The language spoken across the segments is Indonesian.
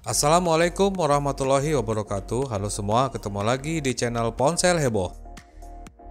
Assalamualaikum warahmatullahi wabarakatuh. Halo semua, ketemu lagi di channel Ponsel Heboh.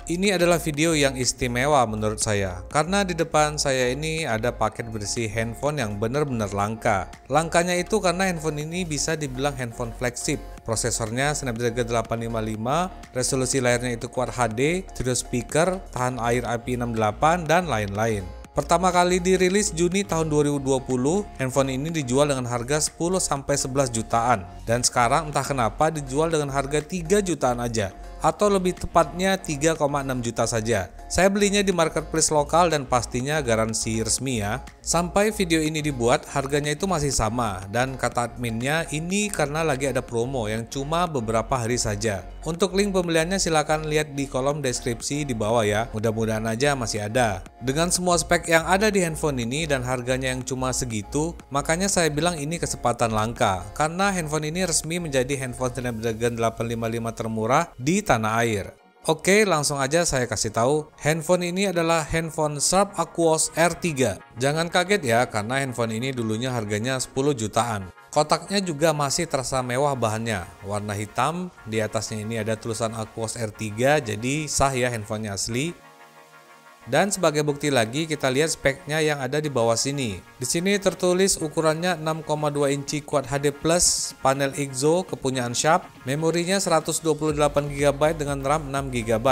Ini adalah video yang istimewa menurut saya, karena di depan saya ini ada paket berisi handphone yang benar-benar langka. Langkanya itu karena handphone ini bisa dibilang handphone flagship. Prosesornya Snapdragon 855, resolusi layarnya itu Quad HD, stereo speaker, tahan air IP68, dan lain-lain. Pertama kali dirilis Juni tahun 2020, handphone ini dijual dengan harga 10-11 jutaan. Dan sekarang entah kenapa dijual dengan harga 3 jutaan aja. Atau lebih tepatnya 3,6 juta saja. Saya belinya di marketplace lokal dan pastinya garansi resmi ya. Sampai video ini dibuat, harganya itu masih sama. Dan kata adminnya, ini karena lagi ada promo yang cuma beberapa hari saja. Untuk link pembeliannya silahkan lihat di kolom deskripsi di bawah ya. Mudah-mudahan aja masih ada. Dengan semua spek yang ada di handphone ini dan harganya yang cuma segitu, makanya saya bilang ini kesempatan langka. Karena handphone ini resmi menjadi handphone Snapdragon 855 termurah di tanah air. Oke, langsung aja saya kasih tahu. Handphone ini adalah handphone Sharp Aquos R3. Jangan kaget ya, karena handphone ini dulunya harganya 10 jutaan. Kotaknya juga masih terasa mewah bahannya. Warna hitam, di atasnya ini ada tulisan Aquos R3, jadi sah ya handphonenya asli. Dan sebagai bukti lagi kita lihat speknya yang ada di bawah sini. Di sini tertulis ukurannya 6,2 inci Quad HD+, panel IXO kepunyaan Sharp, memorinya 128 GB dengan RAM 6 GB.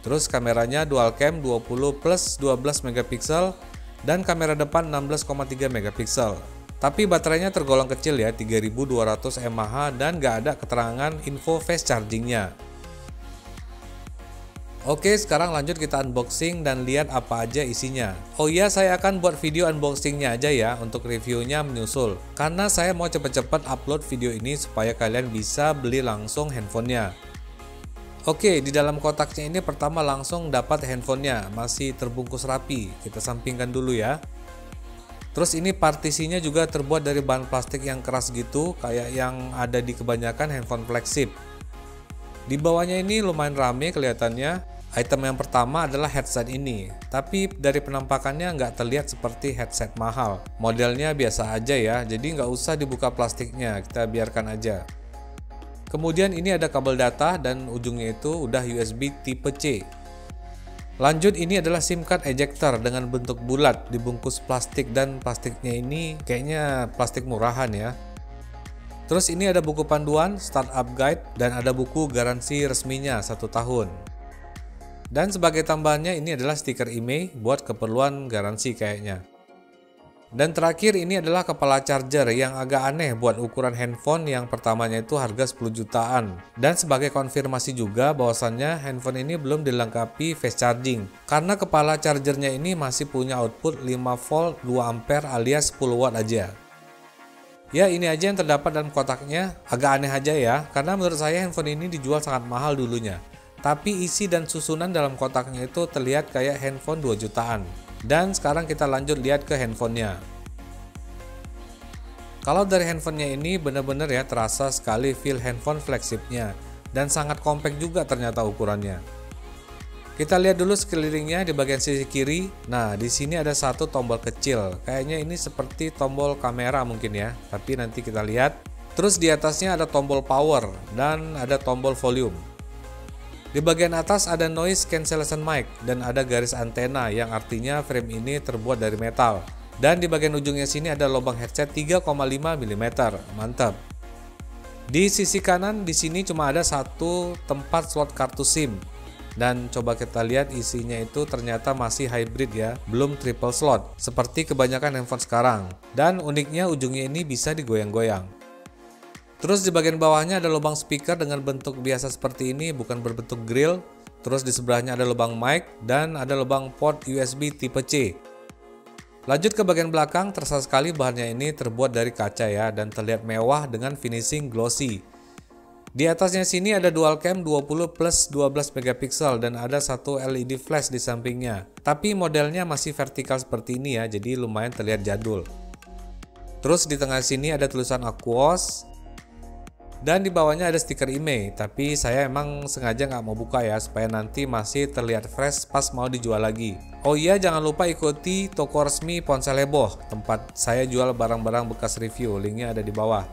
Terus kameranya dual cam 20 plus 12 megapiksel dan kamera depan 16,3 megapiksel. Tapi baterainya tergolong kecil ya, 3200 mAh dan gak ada keterangan info fast chargingnya. Oke, sekarang lanjut kita unboxing dan lihat apa aja isinya. Oh iya, saya akan buat video unboxingnya aja ya, untuk reviewnya menyusul. Karena saya mau cepet-cepet upload video ini supaya kalian bisa beli langsung handphonenya. Oke, di dalam kotaknya ini pertama langsung dapat handphonenya, masih terbungkus rapi. Kita sampingkan dulu ya. Terus ini partisinya juga terbuat dari bahan plastik yang keras gitu, kayak yang ada di kebanyakan handphone flagship. Di bawahnya ini lumayan rame kelihatannya. Item yang pertama adalah headset ini, tapi dari penampakannya nggak terlihat seperti headset mahal. Modelnya biasa aja ya, jadi nggak usah dibuka plastiknya, kita biarkan aja. Kemudian ini ada kabel data dan ujungnya itu udah USB tipe C. Lanjut, ini adalah SIM card ejector dengan bentuk bulat, dibungkus plastik dan plastiknya ini kayaknya plastik murahan ya. Terus ini ada buku panduan, startup guide, dan ada buku garansi resminya 1 tahun. Dan sebagai tambahannya ini adalah stiker IMEI buat keperluan garansi kayaknya. Dan terakhir ini adalah kepala charger yang agak aneh buat ukuran handphone yang pertamanya itu harga 10 jutaan. Dan sebagai konfirmasi juga bahwasannya handphone ini belum dilengkapi fast charging. Karena kepala chargernya ini masih punya output 5 volt 2 ampere alias 10 watt aja. Ya, ini aja yang terdapat dalam kotaknya. Agak aneh aja ya, karena menurut saya handphone ini dijual sangat mahal dulunya. Tapi isi dan susunan dalam kotaknya itu terlihat kayak handphone 2 jutaan. Dan sekarang kita lanjut lihat ke handphonenya. Kalau dari handphonenya ini benar-benar ya terasa sekali feel handphone flagshipnya. Dan sangat compact juga ternyata ukurannya. Kita lihat dulu sekelilingnya di bagian sisi kiri. Nah, di sini ada satu tombol kecil. Kayaknya ini seperti tombol kamera mungkin ya. Tapi nanti kita lihat. Terus di atasnya ada tombol power dan ada tombol volume. Di bagian atas ada noise cancellation mic dan ada garis antena yang artinya frame ini terbuat dari metal. Dan di bagian ujungnya sini ada lubang headset 3,5 mm. Mantap. Di sisi kanan di sini cuma ada satu tempat slot kartu SIM. Dan coba kita lihat isinya itu ternyata masih hybrid ya, belum triple slot seperti kebanyakan handphone sekarang. Dan uniknya ujungnya ini bisa digoyang-goyang. Terus di bagian bawahnya ada lubang speaker dengan bentuk biasa seperti ini, bukan berbentuk grill. Terus di sebelahnya ada lubang mic dan ada lubang port USB tipe C. Lanjut ke bagian belakang, terasa sekali bahannya ini terbuat dari kaca ya dan terlihat mewah dengan finishing glossy. Di atasnya sini ada dual cam 20 plus 12 megapiksel dan ada satu LED flash di sampingnya. Tapi modelnya masih vertikal seperti ini ya, jadi lumayan terlihat jadul. Terus di tengah sini ada tulisan Aquos. Dan di bawahnya ada stiker IMEI, tapi saya emang sengaja nggak mau buka ya, supaya nanti masih terlihat fresh pas mau dijual lagi. Oh iya, jangan lupa ikuti toko resmi Ponsel Heboh, tempat saya jual barang-barang bekas review, linknya ada di bawah.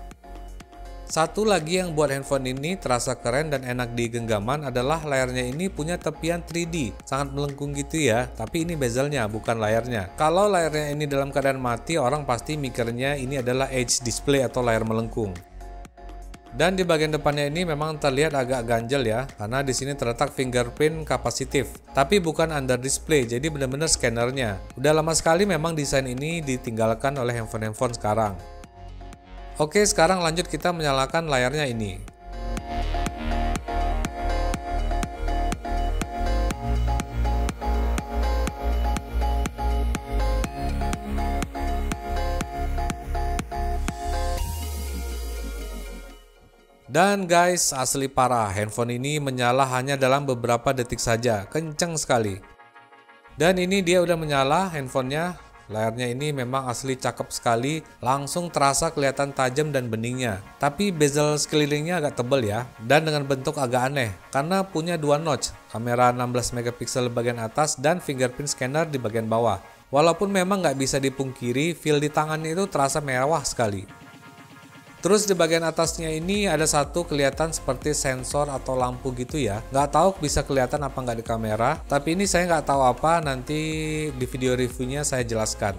Satu lagi yang buat handphone ini terasa keren dan enak di genggaman adalah layarnya ini punya tepian 3D, sangat melengkung gitu ya, tapi ini bezelnya bukan layarnya. Kalau layarnya ini dalam keadaan mati, orang pasti mikirnya ini adalah edge display atau layar melengkung. Dan di bagian depannya ini memang terlihat agak ganjel ya, karena di sini terletak fingerprint kapasitif, tapi bukan under display, jadi benar-benar scannernya. Udah lama sekali memang desain ini ditinggalkan oleh handphone-handphone sekarang. Oke, sekarang lanjut kita menyalakan layarnya ini. Dan guys, asli parah, handphone ini menyala hanya dalam beberapa detik saja, kenceng sekali. Dan ini dia udah menyala handphonenya. Layarnya ini memang asli cakep sekali, langsung terasa kelihatan tajam dan beningnya. Tapi bezel sekelilingnya agak tebal ya, dan dengan bentuk agak aneh, karena punya dua notch, kamera 16 megapiksel bagian atas dan fingerprint scanner di bagian bawah. Walaupun memang nggak bisa dipungkiri, feel di tangannya itu terasa mewah sekali. Terus di bagian atasnya ini ada satu kelihatan seperti sensor atau lampu gitu ya. Nggak tahu bisa kelihatan apa nggak di kamera, tapi ini saya nggak tahu apa, nanti di video reviewnya saya jelaskan.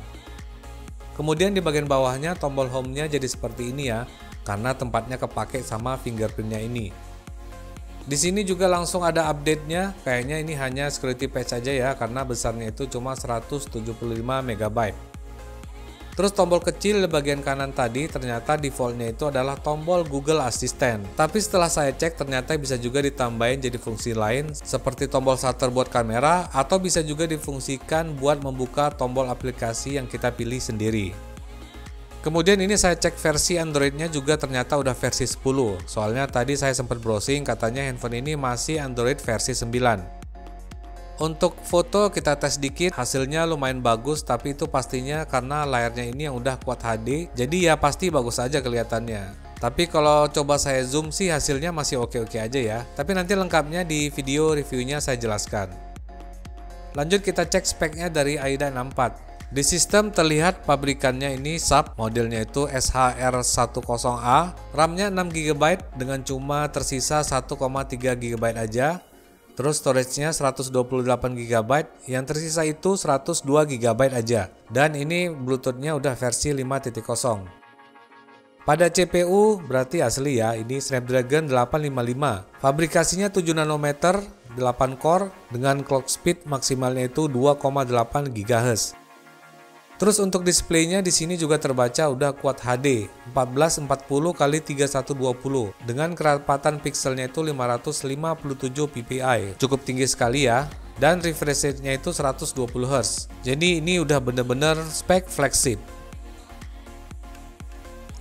Kemudian di bagian bawahnya tombol home-nya jadi seperti ini ya, karena tempatnya kepake sama fingerprintnya ini. Di sini juga langsung ada update-nya, kayaknya ini hanya security patch aja ya, karena besarnya itu cuma 175 MB. Terus tombol kecil di bagian kanan tadi ternyata defaultnya itu adalah tombol Google Assistant. Tapi setelah saya cek ternyata bisa juga ditambahin jadi fungsi lain seperti tombol shutter buat kamera atau bisa juga difungsikan buat membuka tombol aplikasi yang kita pilih sendiri. Kemudian ini saya cek versi Android-nya juga ternyata udah versi 10. Soalnya tadi saya sempat browsing katanya handphone ini masih Android versi 9. Untuk foto kita tes dikit, hasilnya lumayan bagus, tapi itu pastinya karena layarnya ini yang udah kuat HD, jadi ya pasti bagus aja kelihatannya. Tapi kalau coba saya zoom sih hasilnya masih oke-oke aja ya, tapi nanti lengkapnya di video reviewnya saya jelaskan. Lanjut kita cek speknya dari AIDA 64. Di sistem terlihat pabrikannya ini sub, modelnya itu SHR10A, RAM-nya 6GB dengan cuma tersisa 1,3 GB aja. Terus storage-nya 128GB, yang tersisa itu 102 GB aja. Dan ini Bluetooth-nya udah versi 5.0. Pada CPU berarti asli ya, ini Snapdragon 855. Fabrikasinya 7 nanometer, 8 core dengan clock speed maksimalnya itu 2,8 GHz. Terus untuk displaynya di sini juga terbaca udah kuat HD 1440x3120 dengan kerapatan pixelnya itu 557 ppi, cukup tinggi sekali ya, dan refresh rate-nya itu 120 Hz. Jadi ini udah bener-bener spek flagship.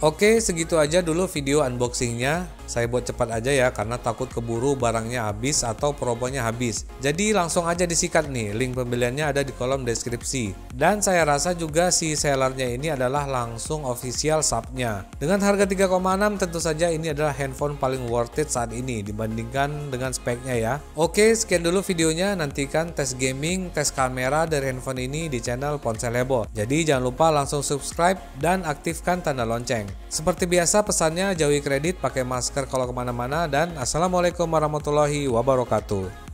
Oke, segitu aja dulu video unboxingnya. Saya buat cepat aja ya, karena takut keburu barangnya habis atau promonya habis. Jadi langsung aja disikat nih, link pembeliannya ada di kolom deskripsi. Dan saya rasa juga si sellernya ini adalah langsung official shop-nya. Dengan harga 3,6 tentu saja ini adalah handphone paling worth it saat ini dibandingkan dengan speknya ya. Oke, sekian dulu videonya. Nantikan tes gaming, tes kamera dari handphone ini di channel Ponsel Heboh. Jadi jangan lupa langsung subscribe dan aktifkan tanda lonceng. Seperti biasa pesannya jauhi kredit, pakai masker kalau kemana-mana, dan assalamualaikum warahmatullahi wabarakatuh.